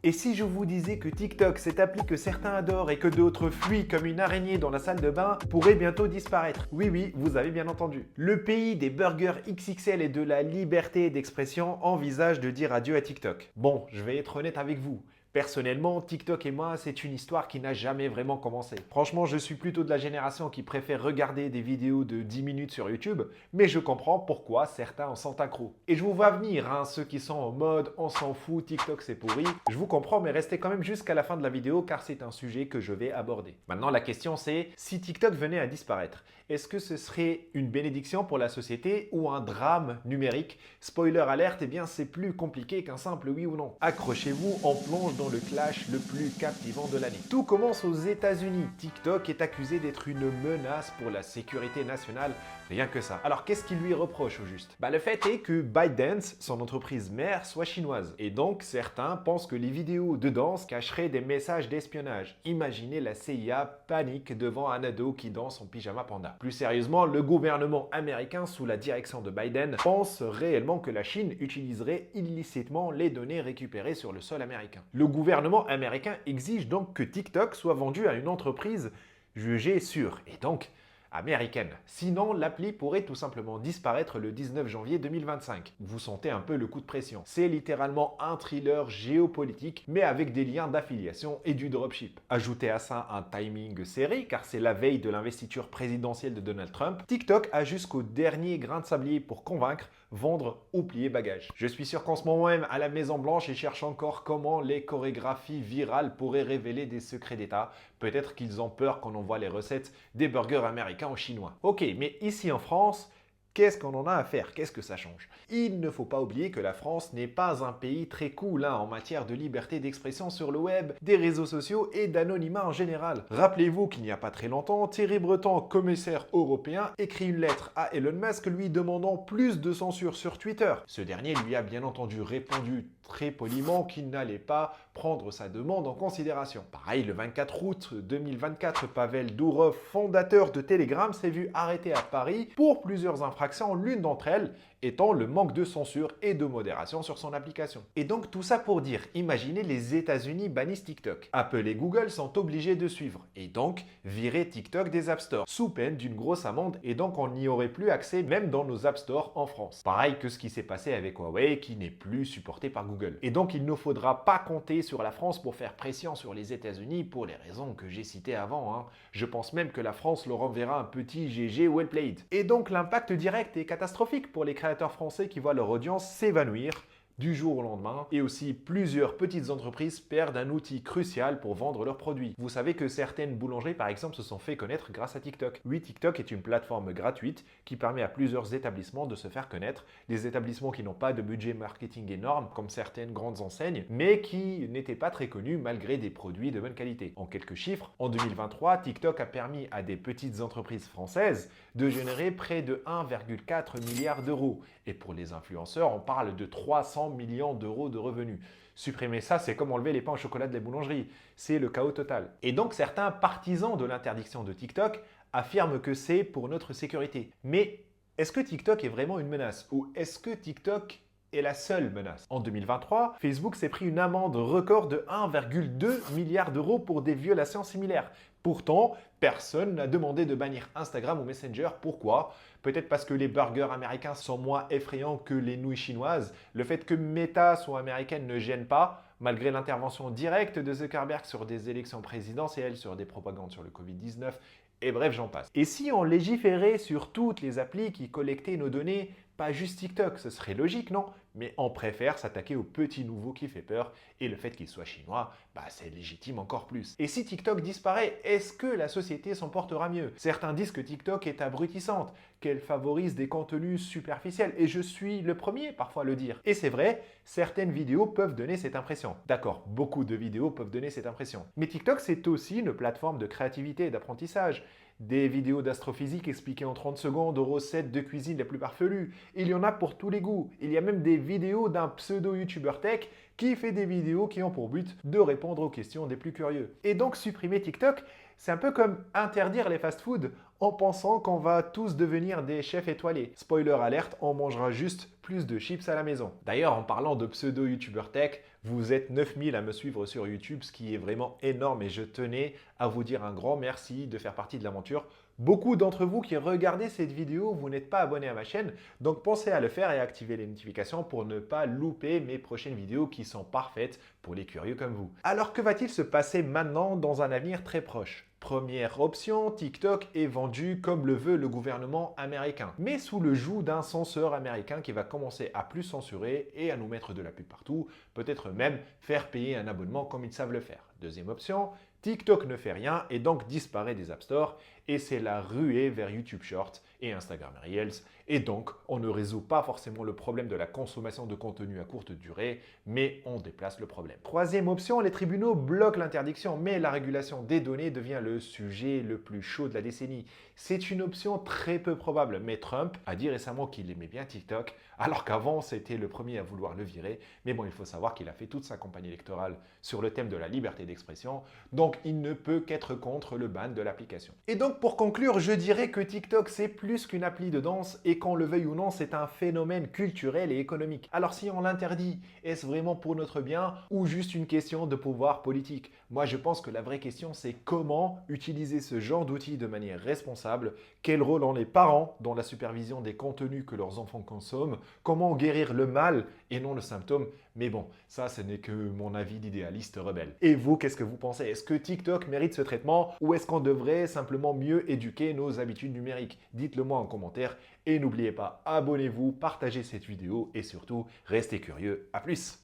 Et si je vous disais que TikTok, cette appli que certains adorent et que d'autres fuient comme une araignée dans la salle de bain, pourrait bientôt disparaître? Oui, oui, vous avez bien entendu. Le pays des burgers XXL et de la liberté d'expression envisage de dire adieu à TikTok. Bon, je vais être honnête avec vous. Personnellement, TikTok et moi, c'est une histoire qui n'a jamais vraiment commencé. Franchement, je suis plutôt de la génération qui préfère regarder des vidéos de 10 minutes sur YouTube, mais je comprends pourquoi certains en sont accros. Et je vous vois venir, hein, ceux qui sont en mode on s'en fout, TikTok c'est pourri. Je vous comprends, mais restez quand même jusqu'à la fin de la vidéo car c'est un sujet que je vais aborder. Maintenant, la question c'est, si TikTok venait à disparaître, est-ce que ce serait une bénédiction pour la société ou un drame numérique? Spoiler alerte, eh bien c'est plus compliqué qu'un simple oui ou non. Accrochez-vous, on plonge dans le clash le plus captivant de l'année. Tout commence aux États-Unis. TikTok est accusé d'être une menace pour la sécurité nationale, rien que ça. Alors qu'est-ce qu'il lui reproche au juste? Le fait est que ByteDance, son entreprise mère, soit chinoise. Et donc certains pensent que les vidéos de danse cacheraient des messages d'espionnage. Imaginez la CIA panique devant un ado qui danse en pyjama panda. Plus sérieusement, le gouvernement américain sous la direction de Biden pense réellement que la Chine utiliserait illicitement les données récupérées sur le sol américain. Le gouvernement américain exige donc que TikTok soit vendu à une entreprise jugée sûre et donc américaine. Sinon, l'appli pourrait tout simplement disparaître le 19 janvier 2025. Vous sentez un peu le coup de pression. C'est littéralement un thriller géopolitique, mais avec des liens d'affiliation et du dropship. Ajoutez à ça un timing serré, car c'est la veille de l'investiture présidentielle de Donald Trump. TikTok a jusqu'au dernier grain de sablier pour convaincre, vendre ou plier bagage. Je suis sûr qu'en ce moment même, à la Maison Blanche, ils cherchent encore comment les chorégraphies virales pourraient révéler des secrets d'État. Peut-être qu'ils ont peur qu'on envoie les recettes des burgers américains aux Chinois. Ok, mais ici en France, qu'est-ce qu'on en a à faire? Qu'est-ce que ça change? Il ne faut pas oublier que la France n'est pas un pays très cool en matière de liberté d'expression sur le web, des réseaux sociaux et d'anonymat en général. Rappelez-vous qu'il n'y a pas très longtemps, Thierry Breton, commissaire européen, écrit une lettre à Elon Musk lui demandant plus de censure sur Twitter. Ce dernier lui a bien entendu répondu très poliment qu'il n'allait pas prendre sa demande en considération. Pareil, le 24 août 2024, Pavel Durov, fondateur de Telegram, s'est vu arrêté à Paris pour plusieurs infractions, l'une d'entre elles étant le manque de censure et de modération sur son application. Et donc tout ça pour dire, imaginez les États-Unis bannissent TikTok. Apple et Google sont obligés de suivre et donc virer TikTok des App Store sous peine d'une grosse amende et donc on n'y aurait plus accès même dans nos App Store en France. Pareil que ce qui s'est passé avec Huawei qui n'est plus supporté par Google. Et donc il ne faudra pas compter sur la France pour faire pression sur les États-Unis pour les raisons que j'ai citées avant. Je pense même que la France leur enverra un petit GG well played. Et donc l'impact direct est catastrophique pour les créateurs français qui voient leur audience s'évanouir du jour au lendemain et aussi plusieurs petites entreprises perdent un outil crucial pour vendre leurs produits. Vous savez que certaines boulangeries par exemple se sont fait connaître grâce à TikTok. Oui, TikTok est une plateforme gratuite qui permet à plusieurs établissements de se faire connaître, des établissements qui n'ont pas de budget marketing énorme comme certaines grandes enseignes, mais qui n'étaient pas très connus malgré des produits de bonne qualité. En quelques chiffres, en 2023, TikTok a permis à des petites entreprises françaises de générer près de 1,4 milliard d'euros. Et pour les influenceurs, on parle de 300 millions d'euros de revenus. Supprimer ça, c'est comme enlever les pains au chocolat de la boulangerie. C'est le chaos total. Et donc certains partisans de l'interdiction de TikTok affirment que c'est pour notre sécurité. Mais est-ce que TikTok est vraiment une menace? Ou est-ce que TikTok est la seule menace? En 2023, Facebook s'est pris une amende record de 1,2 milliard d'euros pour des violations similaires. Pourtant, personne n'a demandé de bannir Instagram ou Messenger. Pourquoi? Peut-être parce que les burgers américains sont moins effrayants que les nouilles chinoises. Le fait que Meta soit américaine ne gêne pas, malgré l'intervention directe de Zuckerberg sur des élections présidentielles, sur des propagandes sur le Covid-19, et bref, j'en passe. Et si on légiférait sur toutes les applis qui collectaient nos données, pas juste TikTok, ce serait logique, non? Mais on préfère s'attaquer au petit nouveau qui fait peur et le fait qu'il soit chinois, c'est légitime encore plus. Et si TikTok disparaît, est-ce que la société s'en portera mieux? Certains disent que TikTok est abrutissante, qu'elle favorise des contenus superficiels et je suis le premier parfois à le dire. Et c'est vrai, certaines vidéos peuvent donner cette impression. D'accord, beaucoup de vidéos peuvent donner cette impression. Mais TikTok, c'est aussi une plateforme de créativité et d'apprentissage. Des vidéos d'astrophysique expliquées en 30 secondes aux recettes de cuisine les plus farfelues. Il y en a pour tous les goûts. Il y a même des vidéos d'un pseudo-youtubeur tech qui fait des vidéos qui ont pour but de répondre aux questions des plus curieux. Et donc supprimer TikTok, c'est un peu comme interdire les fast-foods en pensant qu'on va tous devenir des chefs étoilés. Spoiler alerte, on mangera juste plus de chips à la maison. D'ailleurs, en parlant de pseudo-youtubeur tech, Vous êtes 9000 à me suivre sur YouTube, ce qui est vraiment énorme et je tenais à vous dire un grand merci de faire partie de l'aventure. Beaucoup d'entre vous qui regardez cette vidéo, vous n'êtes pas abonné à ma chaîne, donc pensez à le faire et à activer les notifications pour ne pas louper mes prochaines vidéos qui sont parfaites pour les curieux comme vous. Alors que va-t-il se passer maintenant dans un avenir très proche? Première option, TikTok est vendu comme le veut le gouvernement américain, mais sous le joug d'un censeur américain qui va commencer à plus censurer et à nous mettre de la pub partout, peut-être même faire payer un abonnement comme ils savent le faire. Deuxième option, TikTok ne fait rien et donc disparaît des App Store et c'est la ruée vers YouTube Shorts et Instagram Reels et donc on ne résout pas forcément le problème de la consommation de contenu à courte durée mais on déplace le problème. Troisième option, les tribunaux bloquent l'interdiction mais la régulation des données devient le sujet le plus chaud de la décennie. C'est une option très peu probable mais Trump a dit récemment qu'il aimait bien TikTok alors qu'avant c'était le premier à vouloir le virer mais bon il faut savoir qu'il a fait toute sa campagne électorale sur le thème de la liberté d'expression donc il ne peut qu'être contre le ban de l'application. Et donc pour conclure, je dirais que TikTok c'est plus qu'une appli de danse et qu'on le veuille ou non, c'est un phénomène culturel et économique. Alors si on l'interdit, est-ce vraiment pour notre bien ou juste une question de pouvoir politique? Moi je pense que la vraie question c'est comment utiliser ce genre d'outils de manière responsable, quel rôle ont les parents dans la supervision des contenus que leurs enfants consomment, comment guérir le mal et non le symptôme. Mais bon, ça ce n'est que mon avis d'idéaliste rebelle. Et vous, qu'est-ce que vous pensez? Est-ce que TikTok mérite ce traitement ou est-ce qu'on devrait simplement mieux éduquer nos habitudes numériques? Dites-le moi en commentaire et n'oubliez pas, abonnez-vous, partagez cette vidéo et surtout, restez curieux. À plus!